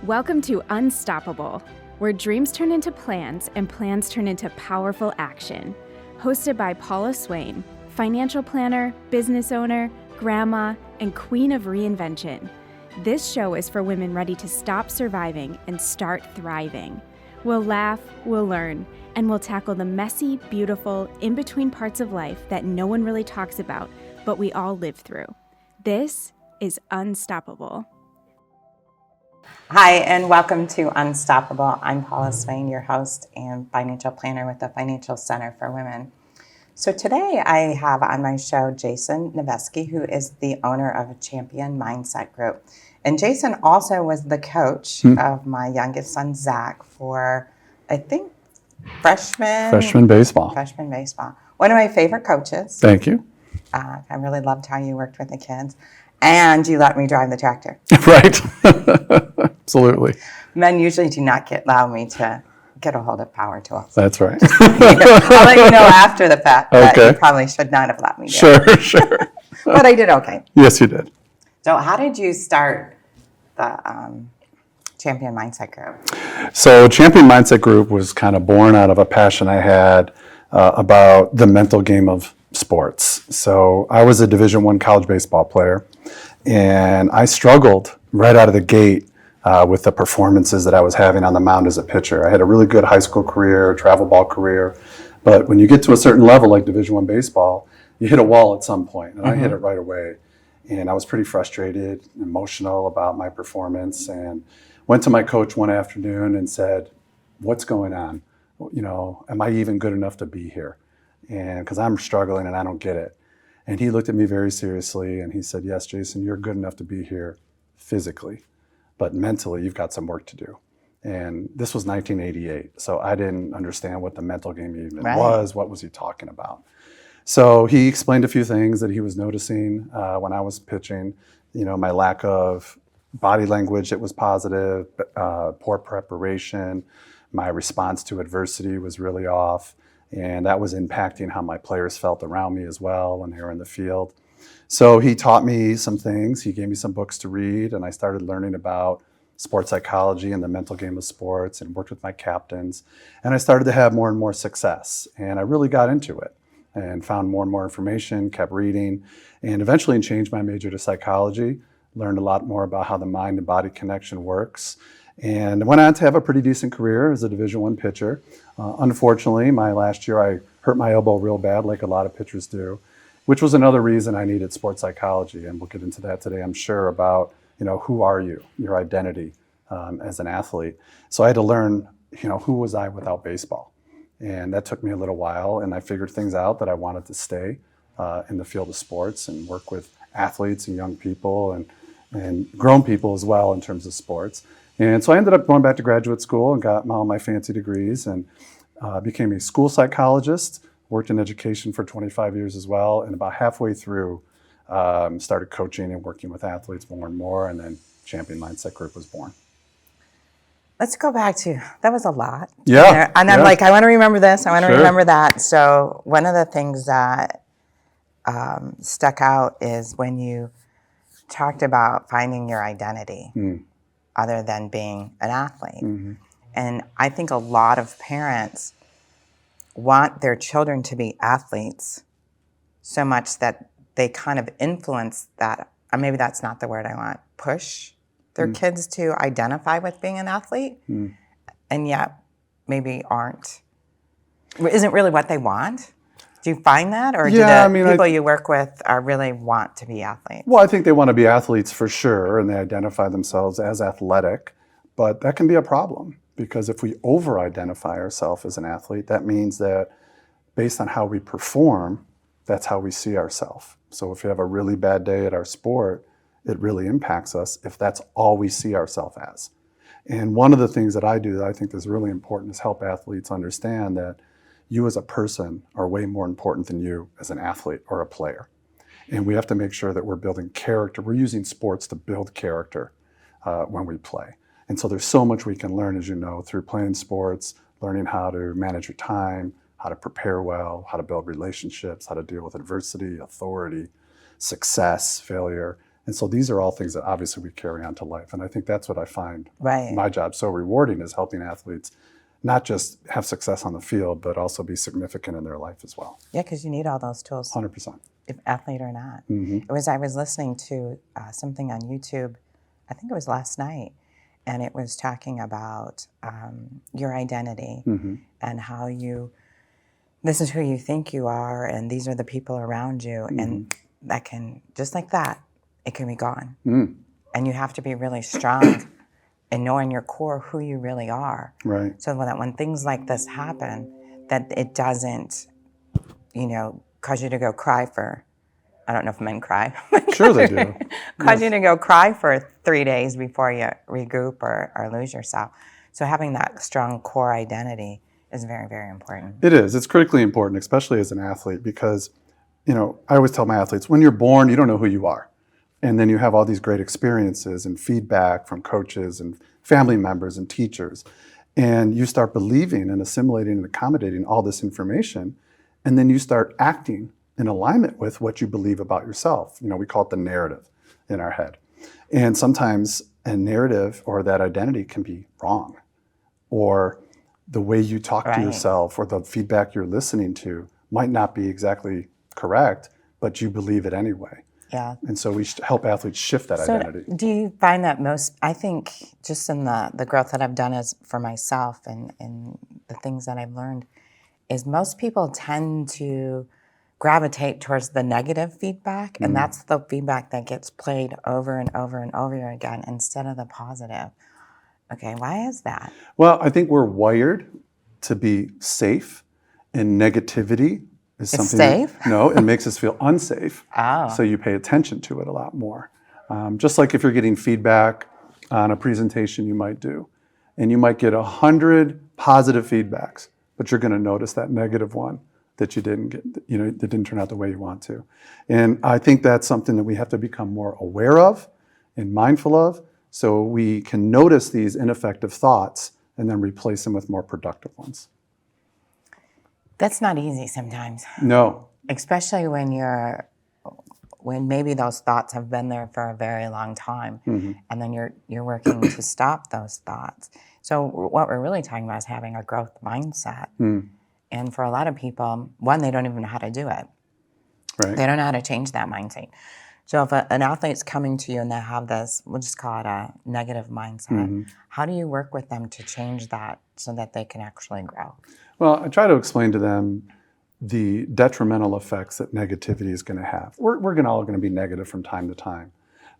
Welcome to Unstoppable, where dreams turn into plans and plans turn into powerful action. Hosted by Paula Swain, financial planner, business owner, grandma, and queen of reinvention. This show is for women ready to stop surviving and start thriving. We'll laugh, we'll learn, and we'll tackle the messy, beautiful, in-between parts of life that no one really talks about, but we all live through. This is Unstoppable. Hi, and welcome to Unstoppable. I'm Paula Swain, your host and financial planner with the Financial Center for Women. So today I have on my show Jason Novetsky, who is the owner of a Champion Mindset Group. And Jason also was the coach of my youngest son, Zach, for, I think, freshman baseball. One of my favorite coaches. Thank you. I really loved how you worked with the kids. And you let me drive the tractor. Right. Absolutely. Men usually do not allow me to get a hold of power tools. That's right. I'll let you know after the fact that you probably should not have let me do it. Sure. But I did okay. Yes, you did. So how did you start the Champion Mindset Group? So Champion Mindset Group was kind of born out of a passion I had about the mental game of sports. So I was a Division I college baseball player, and I struggled right out of the gate with the performances that I was having on the mound as a pitcher. I had a really good high school career, travel ball career, but when you get to a certain level like Division I baseball, you hit a wall at some point, and I hit it right away. And I was pretty frustrated, emotional about my performance, and went to my coach one afternoon and said, "What's going on? You know, am I even good enough to be here? And because I'm struggling and I don't get it." And he looked at me very seriously and he said, "Yes, Jason, you're good enough to be here physically, but mentally you've got some work to do." And this was 1988, so I didn't understand what the mental game even was. What was he talking about? So he explained a few things that he was noticing when I was pitching. You know, my lack of body language that was positive, poor preparation, my response to adversity was really off. And that was impacting how my players felt around me as well when they were in the field. So he taught me some things. He gave me some books to read, and I started learning about sports psychology and the mental game of sports, and worked with my captains. And I started to have more and more success. And I really got into it and found more and more information, kept reading, and eventually changed my major to psychology, learned a lot more about how the mind and body connection works, and went on to have a pretty decent career as a Division I pitcher. Unfortunately, my last year I hurt my elbow real bad, like a lot of pitchers do, which was another reason I needed sports psychology. And we'll get into that today, I'm sure, about, you know, who are you, your identity as an athlete. So I had to learn, you know, who was I without baseball? And that took me a little while, and I figured things out that I wanted to stay in the field of sports and work with athletes and young people and grown people as well in terms of sports. And so I ended up going back to graduate school and got all my fancy degrees and became a school psychologist, worked in education for 25 years as well, and about halfway through started coaching and working with athletes more and more, and then Champion Mindset Group was born. Let's go back to, that was a lot. Yeah. And I'm like, I want to remember this, I want to remember that. So one of the things that stuck out is when you talked about finding your identity. Other than being an athlete. And I think a lot of parents want their children to be athletes so much that they kind of influence that, or maybe that's not the word I want, push their kids to identify with being an athlete, and yet maybe isn't really what they want. Do you find that? Or do the people you work with really want to be athletes? Well, I think they want to be athletes for sure, and they identify themselves as athletic, but that can be a problem because if we over-identify ourselves as an athlete, that means that based on how we perform, that's how we see ourselves. So if we have a really bad day at our sport, it really impacts us if that's all we see ourselves as. And one of the things that I do that I think is really important is help athletes understand that you as a person are way more important than you as an athlete or a player. And we have to make sure that we're building character. We're using sports to build character when we play. And so there's so much we can learn, as you know, through playing sports, learning how to manage your time, how to prepare well, how to build relationships, how to deal with adversity, authority, success, failure. And so these are all things that obviously we carry on to life. And I think that's what I find Right. my job so rewarding, is helping athletes not just have success on the field, but also be significant in their life as well. Yeah, because you need all those tools, 100%. if athlete or not. Mm-hmm. I was listening to something on YouTube, I think it was last night, and it was talking about your identity Mm-hmm. and how this is who you think you are, and these are the people around you, and that can, just like that, it can be gone. Mm. And you have to be really strong in knowing your core, who you really are. Right. So that when things like this happen, that it doesn't, cause you to go cry for, I don't know if men cry. Sure they do. Cause you to go cry for 3 days before you regroup or lose yourself. So having that strong core identity is very, very important. It is. It's critically important, especially as an athlete, because, I always tell my athletes, when you're born, you don't know who you are. And then you have all these great experiences and feedback from coaches and family members and teachers. And you start believing and assimilating and accommodating all this information. And then you start acting in alignment with what you believe about yourself. We call it the narrative in our head. And sometimes a narrative or that identity can be wrong, or the way you talk to yourself or the feedback you're listening to might not be exactly correct, but you believe it anyway. Yeah. And so we help athletes shift that identity. Do you find that I think just in the growth that I've done as for myself and the things that I've learned, is most people tend to gravitate towards the negative feedback, and that's the feedback that gets played over and over and over again instead of the positive. Okay, why is that? Well, I think we're wired to be safe, and negativity is something safe? It makes us feel unsafe. Oh. So you pay attention to it a lot more. Just like if you're getting feedback on a presentation you might do, and you might get 100 positive feedbacks, but you're going to notice that negative one that you didn't get, that didn't turn out the way you want to. And I think that's something that we have to become more aware of and mindful of, so we can notice these ineffective thoughts and then replace them with more productive ones. That's not easy sometimes. No. Especially when maybe those thoughts have been there for a very long time, and then you're working to stop those thoughts. So what we're really talking about is having a growth mindset. And for a lot of people, one, they don't even know how to do it. Right. They don't know how to change that mindset. So if an athlete's coming to you and they have this, we'll just call it a negative mindset, how do you work with them to change that so that they can actually grow? Well, I try to explain to them the detrimental effects that negativity is going to have. We're all going to be negative from time to time,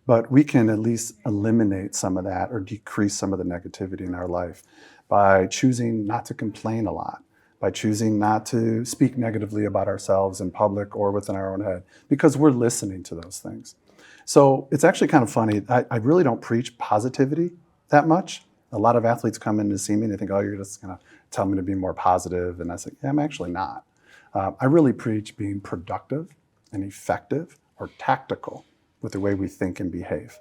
but we can at least eliminate some of that or decrease some of the negativity in our life by choosing not to complain a lot, by choosing not to speak negatively about ourselves in public or within our own head, because we're listening to those things. So it's actually kind of funny. I really don't preach positivity that much. A lot of athletes come in to see me and they think, oh, you're just going to tell me to be more positive. And I say, yeah, I'm actually not. I really preach being productive and effective or tactical with the way we think and behave.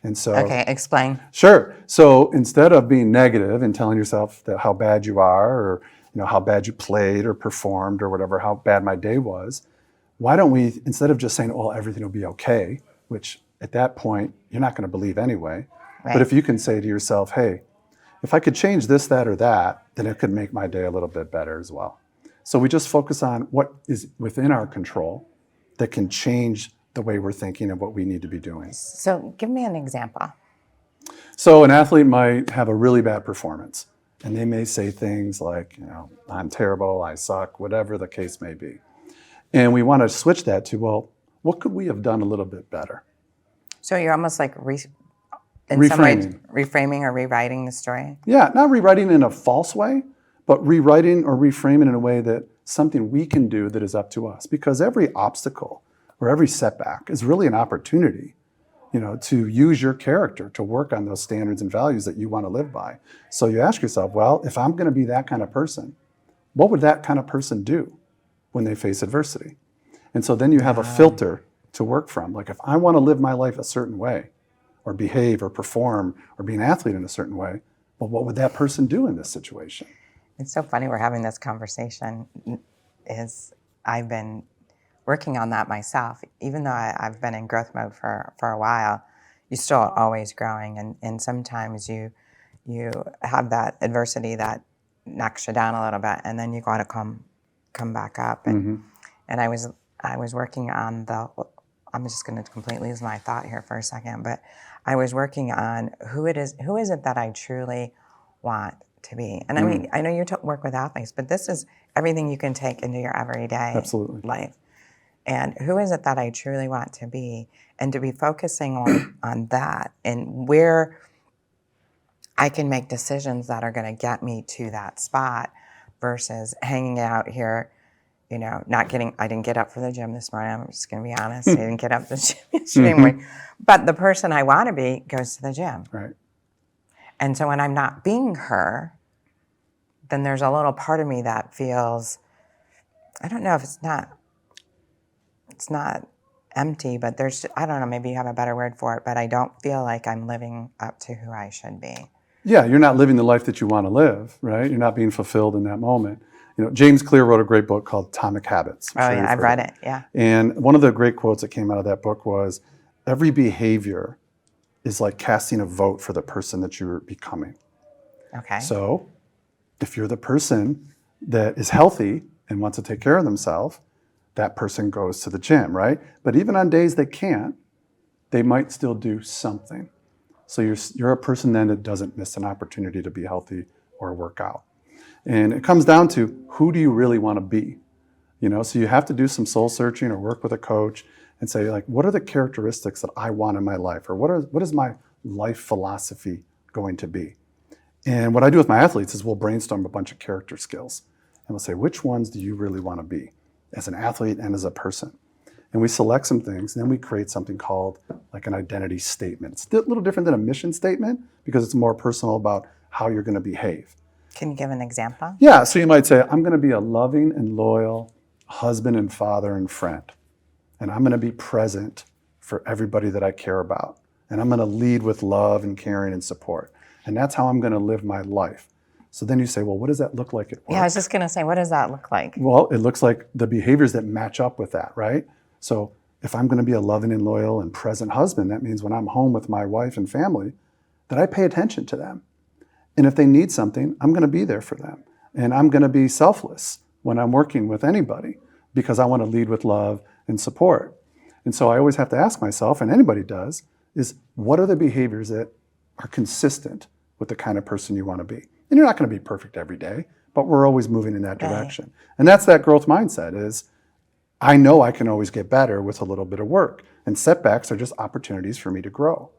And so, okay, explain. Sure. So instead of being negative and telling yourself that how bad you are, or how bad you played or performed or whatever, how bad my day was, why don't we, instead of just saying, well, everything will be okay, which at that point you're not going to believe anyway. Right. But if you can say to yourself, hey, if I could change this, that, or that, then it could make my day a little bit better as well. So we just focus on what is within our control that can change the way we're thinking of what we need to be doing. So give me an example. So an athlete might have a really bad performance, and they may say things like, I'm terrible, I suck, whatever the case may be. And we want to switch that to, well, what could we have done a little bit better? So you're almost like reframing or rewriting the story? Yeah, not rewriting in a false way, but rewriting or reframing in a way that something we can do that is up to us. Because every obstacle or every setback is really an opportunity, to use your character, to work on those standards and values that you want to live by. So you ask yourself, well, if I'm going to be that kind of person, what would that kind of person do when they face adversity? And so then you have a filter to work from. Like, if I want to live my life a certain way, or behave or perform or be an athlete in a certain way, well, what would that person do in this situation? It's so funny we're having this conversation. We're working on that myself. Even though I've been in growth mode for a while, you're still always growing, and sometimes you have that adversity that knocks you down a little bit, and then you got to come back up. And and I was working on I'm just going to completely lose my thought here for a second, but I was working on who is it that I truly want to be. And I mean, I know you work with athletes, but this is everything you can take into your everyday life. And who is it that I truly want to be? And to be focusing on that, and where I can make decisions that are going to get me to that spot, versus hanging out here, I didn't get up for the gym this morning. I'm just going to be honest. I didn't get up for the gym yesterday morning. But the person I want to be goes to the gym. Right. And so when I'm not being her, then there's a little part of me that feels, I don't know if it's not empty, but I don't know, maybe you have a better word for it, but I don't feel like I'm living up to who I should be. Yeah, you're not living the life that you want to live, right? You're not being fulfilled in that moment. James Clear wrote a great book called Atomic Habits. Oh, yeah, I've read it, yeah. And one of the great quotes that came out of that book was, every behavior is like casting a vote for the person that you're becoming. Okay. So if you're the person that is healthy and wants to take care of themselves, that person goes to the gym, right? But even on days they can't, they might still do something. So you're a person then that doesn't miss an opportunity to be healthy or work out. And it comes down to, who do you really want to be? So you have to do some soul searching or work with a coach and say, like, what are the characteristics that I want in my life? Or what is my life philosophy going to be? And what I do with my athletes is we'll brainstorm a bunch of character skills. And we'll say, which ones do you really want to be as an athlete and as a person? And we select some things, and then we create something called like an identity statement. It's a little different than a mission statement because it's more personal about how you're going to behave. Can you give an example? Yeah, so you might say, I'm going to be a loving and loyal husband and father and friend. And I'm going to be present for everybody that I care about. And I'm going to lead with love and caring and support. And that's how I'm going to live my life. So then you say, well, what does that look like at work? Yeah, I was just going to say, what does that look like? Well, it looks like the behaviors that match up with that, right? So if I'm going to be a loving and loyal and present husband, that means when I'm home with my wife and family, that I pay attention to them. And if they need something, I'm going to be there for them. And I'm going to be selfless when I'm working with anybody because I want to lead with love and support. And so I always have to ask myself, and anybody does, is what are the behaviors that are consistent with the kind of person you want to be? And you're not going to be perfect every day, but we're always moving in that direction. Right. And that's that growth mindset is, I know I can always get better with a little bit of work. And setbacks are just opportunities for me to grow.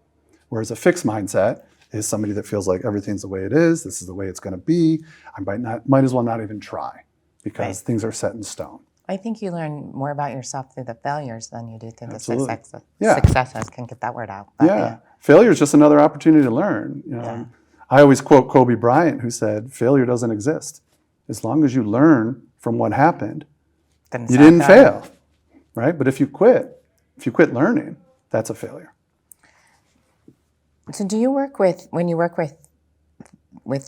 Whereas a fixed mindset is somebody that feels like everything's the way it is, this is the way it's going to be, I might as well not even try because things are set in stone. I think you learn more about yourself through the failures than you do through the successes. Can't get that word out. But Failure is just another opportunity to learn. I always quote Kobe Bryant, who said, failure doesn't exist. As long as you learn from what happened, you didn't fail, right? But if you quit learning, that's a failure. So do you work with, when you work with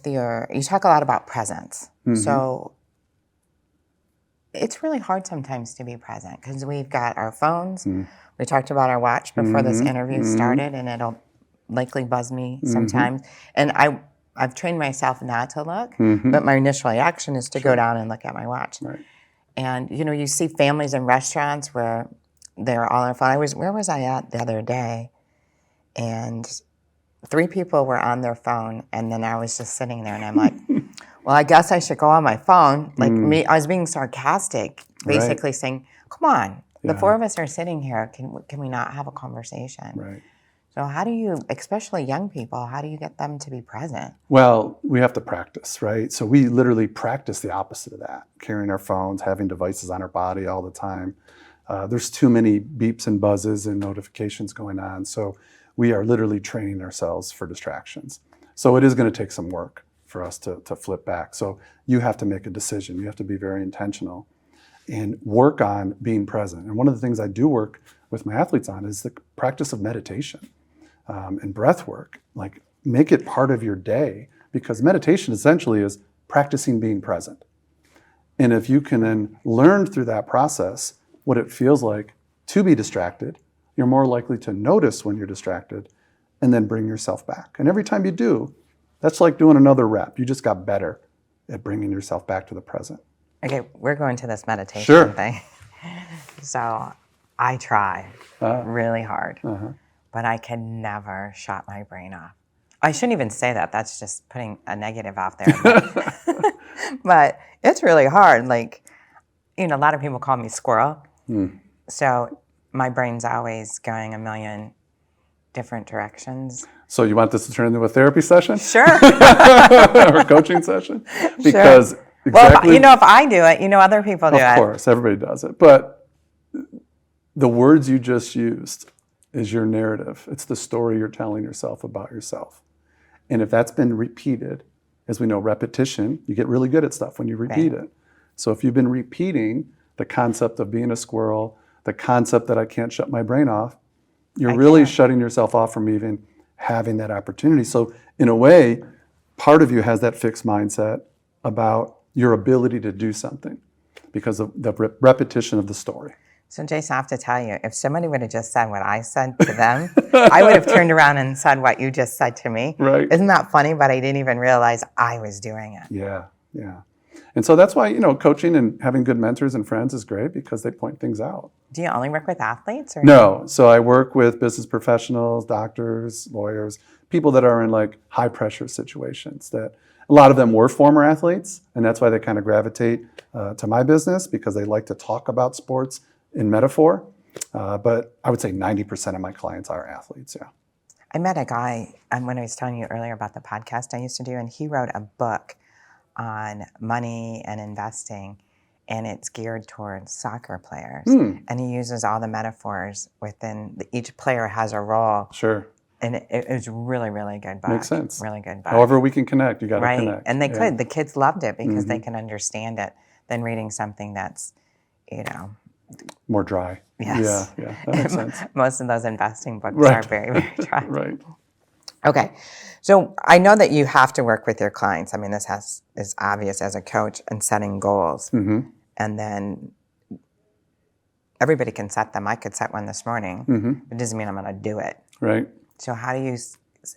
you talk a lot about presence. Mm-hmm. So it's really hard sometimes to be present because we've got our phones. Mm-hmm. We talked about our watch before this interview started, and it'll likely buzz me sometimes. And I've trained myself not to look, but my initial reaction is to go down and look at my watch. Right. And you see families in restaurants where they're all on their phone. Where was I at the other day? And 3 people were on their phone, and then I was just sitting there, and I'm like, well, I guess I should go on my phone. Like I was being sarcastic, basically saying, come on, the 4 of us are sitting here. Can we not have a conversation? Right. So how do you, especially young people, how do you get them to be present? Well, we have to practice, right? So we literally practice the opposite of that, carrying our phones, having devices on our body all the time. There's too many beeps and buzzes and notifications going on. So we are literally training ourselves for distractions. So it is going to take some work for us to flip back. So you have to make a decision. You have to be very intentional and work on being present. And one of the things I do work with my athletes on is the practice of meditation and breath work. Like, make it part of your day, because meditation essentially is practicing being present. And if you can then learn through that process what it feels like to be distracted. You're more likely to notice when you're distracted and then bring yourself back. And every time you do, that's like doing another rep. You just got better at bringing yourself back to the present. Okay, we're going to this meditation thing. So I try really hard, but I can never shut my brain off. I shouldn't even say that. That's just putting a negative out there. But, but it's really hard. Like, a lot of people call me squirrel. So my brain's always going a million different directions. So you want this to turn into a therapy session? Sure. Or a coaching session? Because sure. exactly. Well, if I do it, other people do it. Of course, everybody does it. But the words you just used is your narrative. It's the story you're telling yourself about yourself. And if that's been repeated, as we know, repetition, you get really good at stuff when you repeat it. So if you've been repeating the concept of being a squirrel, the concept that I can't shut my brain off, you're really shutting yourself off from even having that opportunity. So in a way, part of you has that fixed mindset about your ability to do something because of the repetition of the story. So Jason, I have to tell you, if somebody would have just said what I said to them, I would have turned around and said what you just said to me. Right. Isn't that funny? But I didn't even realize I was doing it. Yeah. And so that's why, coaching and having good mentors and friends is great because they point things out. Do you only work with athletes? Or No. So I work with business professionals, doctors, lawyers, people that are in like high pressure situations that a lot of them were former athletes. And that's why they kind of gravitate to my business because they like to talk about sports in metaphor. But I would say 90% of my clients are athletes. Yeah. I met a guy, and when I was telling you earlier about the podcast I used to do, and he wrote a book on money and investing, and it's geared towards soccer players. And he uses all the metaphors within each player has a role. Sure. And it was really, really good book. Makes sense. Really good book. However we can connect, you got to connect. And they could. The kids loved it because they can understand it than reading something that's, more dry. Yes. Yeah, that makes sense. Most of those investing books are very, very dry. Right. Okay. So I know that you have to work with your clients. I mean, this is obvious as a coach and setting goals. And then everybody can set them. I could set one this morning. It doesn't mean I'm going to do it. Right. So how do you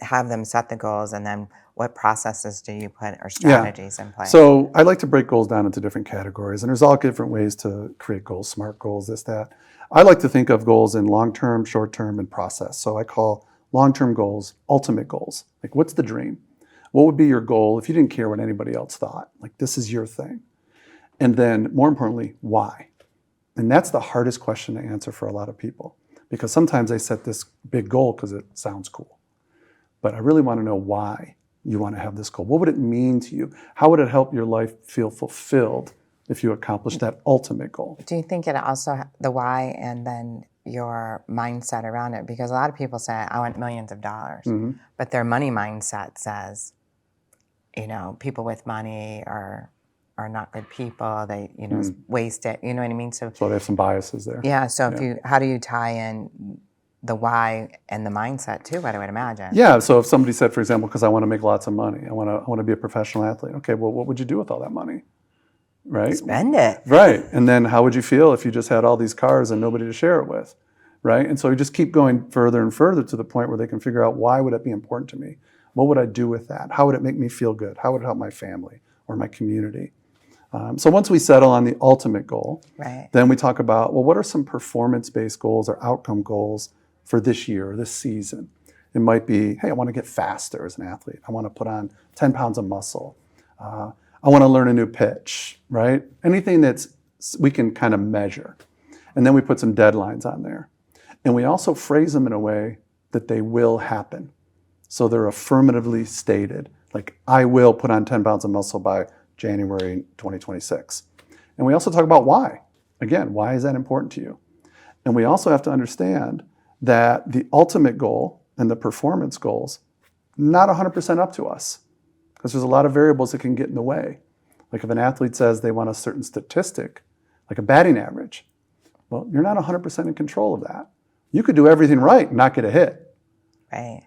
have them set the goals, and then what processes do you put or strategies in place? So I like to break goals down into different categories, and there's all different ways to create goals, SMART goals, this, that. I like to think of goals in long-term, short-term, and process. So I call long-term goals ultimate goals. Like, what's the dream? What would be your goal if you didn't care what anybody else thought? Like, this is your thing. And then, more importantly, why? And that's the hardest question to answer for a lot of people, because sometimes they set this big goal because it sounds cool. But I really want to know why you want to have this goal. What would it mean to you? How would it help your life feel fulfilled if you accomplish that ultimate goal? Do you think it also, the why and then your mindset around it? Because a lot of people say, I want millions of dollars. But their money mindset says, people with money are not good people. They, waste it. You know what I mean? So they have some biases there. Yeah. So how do you tie in the why and the mindset too? I would imagine. Yeah. So if somebody said, for example, because I want to make lots of money, I want to be a professional athlete. Okay. Well, what would you do with all that money? Right. Spend it. Right. And then how would you feel if you just had all these cars and nobody to share it with? Right. And so you just keep going further and further to the point where they can figure out, why would it be important to me? What would I do with that? How would it make me feel good? How would it help my family or my community? So once we settle on the ultimate goal, then we talk about, well, what are some performance-based goals or outcome goals for this year or this season? It might be, hey, I want to get faster as an athlete. I want to put on 10 pounds of muscle. I want to learn a new pitch, right? Anything that's we can kind of measure. And then we put some deadlines on there. And we also phrase them in a way that they will happen. So they're affirmatively stated, like, I will put on 10 pounds of muscle by January 2026. And we also talk about why. Again, why is that important to you? And we also have to understand that the ultimate goal and the performance goals, not 100% up to us, because there's a lot of variables that can get in the way. Like if an athlete says they want a certain statistic, like a batting average, well, you're not 100% in control of that. You could do everything right and not get a hit.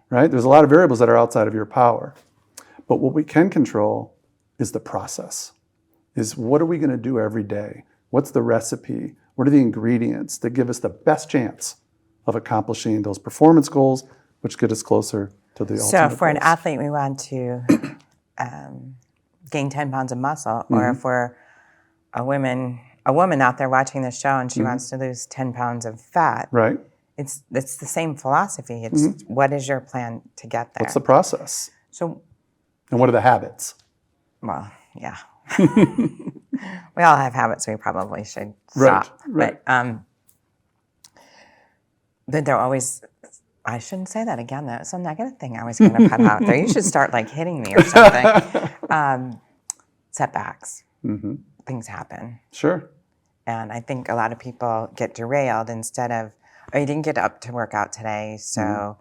Right? There's a lot of variables that are outside of your power. But what we can control is the process. Is what are we going to do every day? What's the recipe? What are the ingredients that give us the best chance of accomplishing those performance goals, which get us closer to the ultimate So if we're an goals? athlete, we want to gain 10 pounds of muscle, or if we're a woman out there watching the show and she wants to lose 10 pounds of fat, Right. it's the same philosophy. It's what is your plan to get there? What's the process? So, And what are the habits? well, yeah. We all have habits we probably should stop. Right. But they're always, I shouldn't say that again. That's a negative thing I was going to put out there. You should start like hitting me or something. Setbacks. Things happen. Sure. And I think a lot of people get derailed instead of, oh, you didn't get up to work out today, so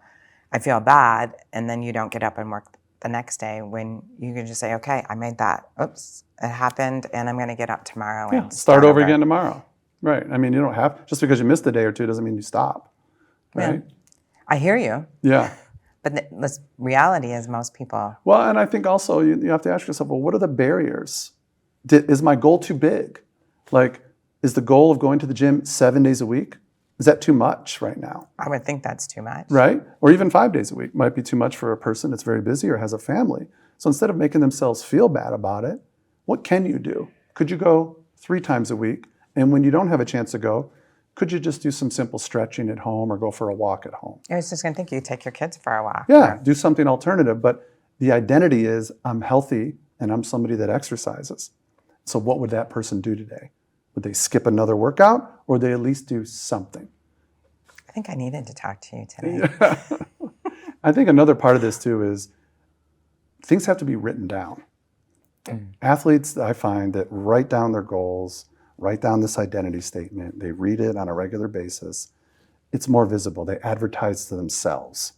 I feel bad. And then you don't get up and work the next day, when you can just say, okay, I made that. Oops, it happened, and I'm going to get up tomorrow and Start over again tomorrow. Right. I mean, you don't have, just because you missed a day or two doesn't mean you stop. Right. Yeah. I hear you. Yeah. But the reality is most people. Well, and I think also you have to ask yourself, well, what are the barriers? Is my goal too big? Like, is the goal of going to the gym 7 days a week? Is that too much right now? I would think that's too much. Right? Or even 5 days a week might be too much for a person that's very busy or has a family. So instead of making themselves feel bad about it, what can you do? Could you go 3 times a week? And when you don't have a chance to go, could you just do some simple stretching at home or go for a walk at home? I was just going to think you take your kids for a walk. Yeah, do something alternative. But the identity is I'm healthy and I'm somebody that exercises. So what would that person do today? Would they skip another workout, or would they at least do something? I think I needed to talk to you today. Yeah. I think another part of this too is things have to be written down. Athletes, I find, that write down their goals, write down this identity statement, they read it on a regular basis, it's more visible. They advertise to themselves.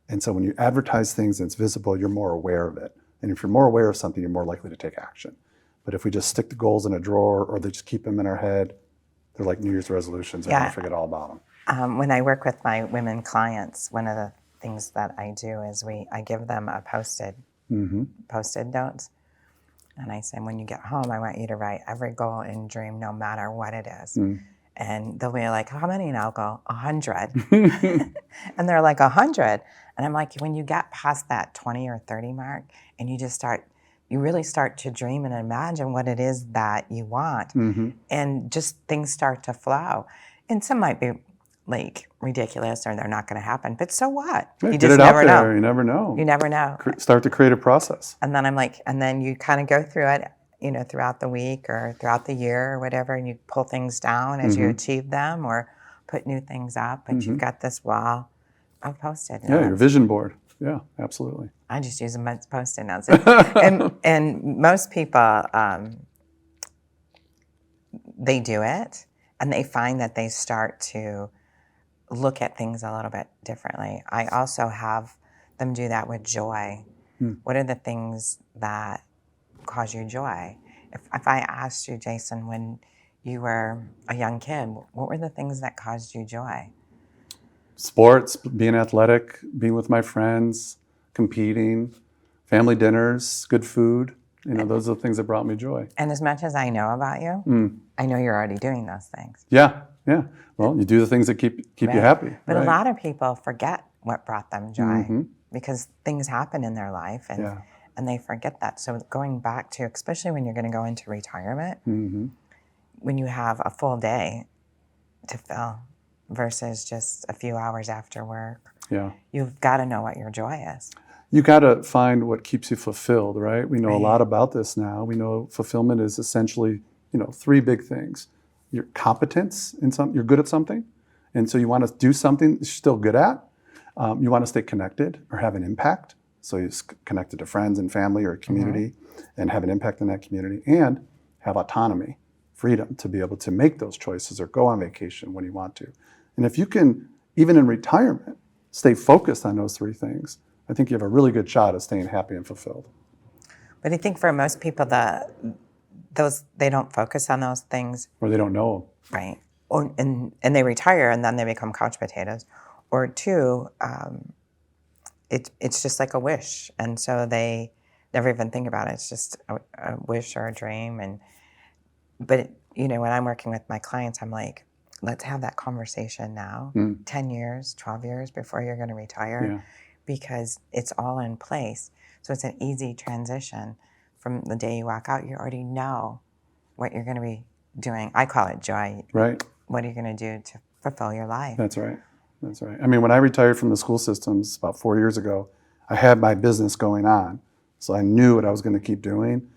And so when you advertise things and it's visible, you're more aware of it. And if you're more aware of something, you're more likely to take action. But if we just stick the goals in a drawer or they just keep them in our head, they're like New Year's resolutions and we forget all about them. When I work with my women clients, one of the things that I do is I give them a post-it notes. And I say, when you get home, I want you to write every goal and dream, no matter what it is. And they'll be like, how many? And I'll go, 100. And they're like, 100. And I'm like, when you get past that 20 or 30 mark and you really start to dream and imagine what it is that you want. And just things start to flow. And some might be like ridiculous or they're not going to happen, but so what? Yeah, you get just it never out there. know. You never know. You never know. Start the creative process. And then I'm like, and then you kind of go through it, throughout the week or throughout the year or whatever, and you pull things down as you achieve them or put new things up. But you've got this wall of Post-it notes. Yeah, your vision board. Yeah, absolutely. I just use them as Post-it notes. And most people, they do it, and they find that they start to look at things a little bit differently. I also have them do that with joy. What are the things that cause you joy? If I asked you, Jason, when you were a young kid, what were the things that caused you joy? Sports, being athletic, being with my friends, competing, family dinners, good food. Those are the things that brought me joy. And as much as I know about you, I know you're already doing those things. Yeah. Well, you do the things that keep you happy. But a lot of people forget what brought them joy because things happen in their life and they forget that. So going back to, especially when you're going to go into retirement, when you have a full day to fill versus just a few hours after work, you've got to know what your joy is. You got to find what keeps you fulfilled, right? We know a lot about this now. We know fulfillment is essentially, 3 big things. Your competence in you're good at something, and so you want to do something you're still good at. You want to stay connected or have an impact. So you're connected to friends and family or a community and have an impact in that community, and have autonomy, freedom to be able to make those choices or go on vacation when you want to. And if you can, even in retirement, stay focused on those 3 things, I think you have a really good shot at staying happy and fulfilled. But I think for most people, they don't focus on those things. Or they don't know. Right. And they retire and then they become couch potatoes. Or 2, it's just like a wish. And so they never even think about it. It's just a wish or a dream. But when I'm working with my clients, I'm like, let's have that conversation now, 10 years, 12 years before you're going to retire, because it's all in place. So it's an easy transition. From the day you walk out, you already know what you're going to be doing. I call it joy. Right. What are you going to do to fulfill your life? That's right. That's right. I mean, when I retired from the school systems about 4 years ago, I had my business going on. So I knew what I was going to keep doing.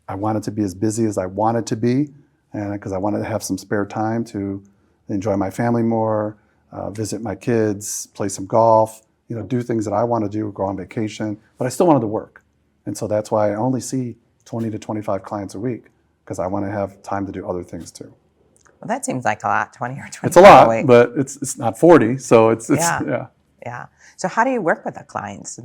I wanted to be as busy as I wanted to be, and because I wanted to have some spare time to enjoy my family more, visit my kids, play some golf, do things that I want to do, go on vacation, but I still wanted to work. And so that's why I only see 20 to 25 clients a week, because I want to have time to do other things too. Well, that seems like a lot, 20 or 25 It's a lot, a week. but it's not 40, so it's Yeah. So how do you work with the clients?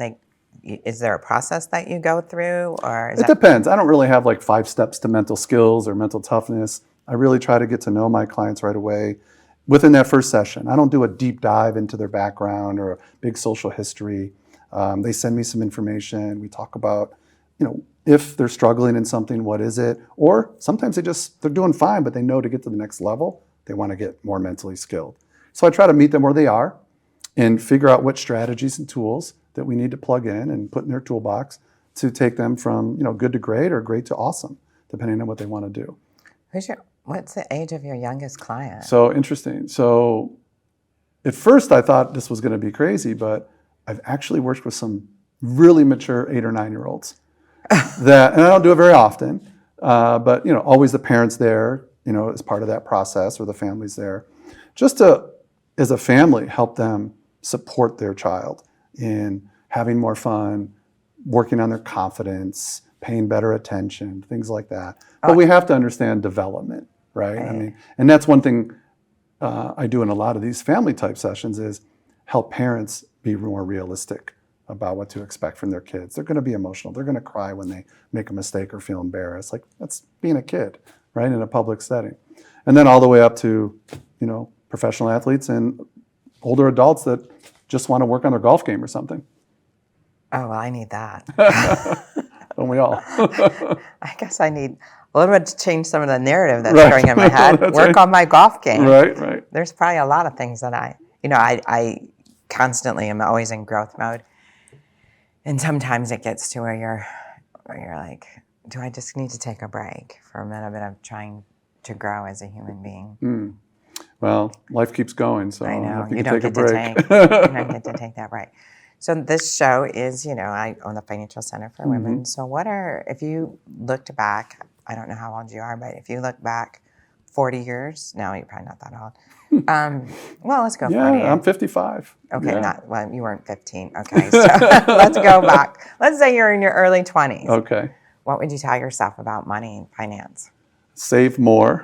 Is there a process that you go through, or it depends. I don't really have like 5 steps to mental skills or mental toughness. I really try to get to know my clients right away within that first session. I don't do a deep dive into their background or a big social history. They send me some information. We talk about, if they're struggling in something, what is it? Or sometimes they're doing fine, but they know to get to the next level, they want to get more mentally skilled. So I try to meet them where they are and figure out what strategies and tools that we need to plug in and put in their toolbox to take them from, good to great or great to awesome, depending on what they want to do. What's the age of your youngest client? So interesting. So at first I thought this was going to be crazy, but I've actually worked with some really mature 8 or 9-year-olds and I don't do it very often, but always the parents there, as part of that process, or the family's there, just to, as a family, help them support their child in having more fun, working on their confidence, paying better attention, things like that. But we have to understand development, right? I mean, and that's one thing I do in a lot of these family type sessions is help parents be more realistic about what to expect from their kids. They're going to be emotional. They're going to cry when they make a mistake or feel embarrassed. Like, that's being a kid, right, in a public setting. And then all the way up to, professional athletes and older adults that just want to work on their golf game or something. Oh, well, I need that. Don't we all? I guess I need a little bit to change some of the narrative that's going in my head. Work on my golf game. Right. There's probably a lot of things that I constantly am always in growth mode. And sometimes it gets to where you're like, do I just need to take a break for a minute of trying to grow as a human being? Well, life keeps going, so I know. you You can don't take get a to break. you don't get to take that break. So this show is, I own the Financial Center for Women. So if you looked back, I don't know how old you are, but if you look back 40 years, no, you're probably not that old. Well, let's go 40 years. I'm 55. Okay, Yeah. you weren't 15. Okay, so let's go back. Let's say you're in your early 20s. Okay. What would you tell yourself about money and finance? Save more.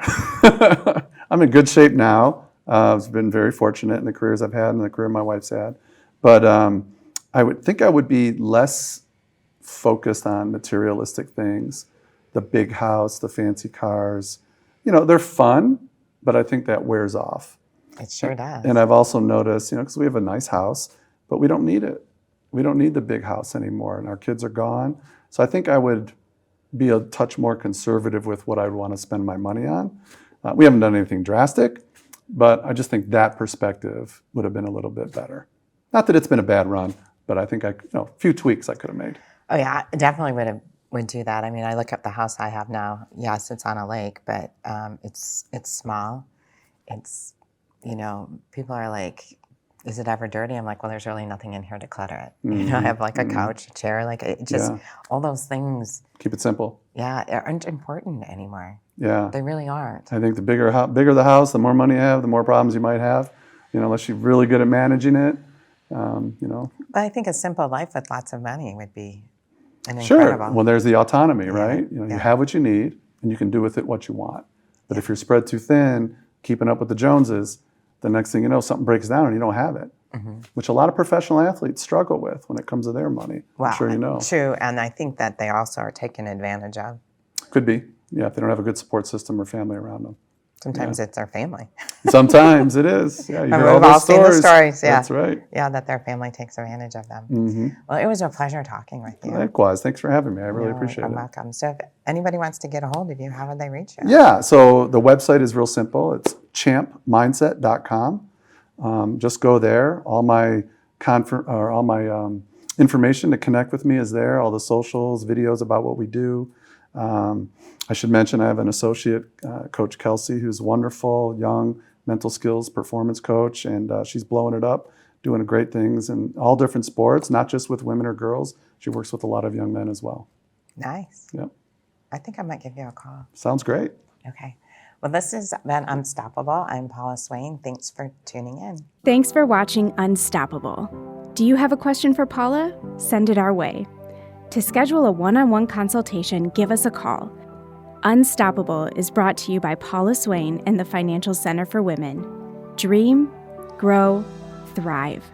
I'm in good shape now. I've been very fortunate in the careers I've had and the career my wife's had. But I would think I would be less focused on materialistic things, the big house, the fancy cars. They're fun, but I think that wears off. It sure does. And I've also noticed, because we have a nice house, but we don't need it. We don't need the big house anymore, and our kids are gone. So I think I would be a touch more conservative with what I would want to spend my money on. We haven't done anything drastic, but I just think that perspective would have been a little bit better. Not that it's been a bad run, but I think a few tweaks I could have made. Oh yeah, I definitely would do that. I mean, I look at the house I have now. Yes, it's on a lake, but it's small. It's people are like, is it ever dirty? I'm like, well, there's really nothing in here to clutter it. I have like a couch, a chair, like it just all those things. Keep it simple. Yeah, aren't important anymore. Yeah, they really aren't. I think the bigger the house, the more money you have, the more problems you might have. Unless you're really good at managing it. But I think a simple life with lots of money would be an sure. incredible. Well, there's the autonomy, right? You Yeah. have what you need, and you can do with it what you want. But if you're spread too thin, keeping up with the Joneses, the next thing you know, something breaks down and you don't have it, which a lot of professional athletes struggle with when it comes to their money. Well, I'm sure you know. True, and I think that they also are taken advantage of. Could be, if they don't have a good support system or family around them. Sometimes it's their family. Sometimes it is. Yeah, you hear all We've all those seen the stories. stories. Yeah. That's right. Yeah, that their family takes advantage of them. Mm-hmm. Well, it was a pleasure talking with you. Likewise. Thanks for having me. I really appreciate You're it. welcome. So if anybody wants to get a hold of you, how would they reach you? Yeah, so the website is real simple. It's champmindset.com. Just go there. All my information to connect with me is there. All the socials, videos about what we do. I should mention I have an associate, Coach Kelsey, who's wonderful, young mental skills performance coach, and she's blowing it up, doing great things in all different sports, not just with women or girls. She works with a lot of young men as well. Nice. Yep. I think I might give you a call. Sounds great. Okay. Well, this has been Unstoppable. I'm Paula Swain. Thanks for tuning in. Thanks for watching Unstoppable. Do you have a question for Paula? Send it our way. To schedule a one-on-one consultation, give us a call. Unstoppable is brought to you by Paula Swain and the Financial Center for Women. Dream, grow, thrive.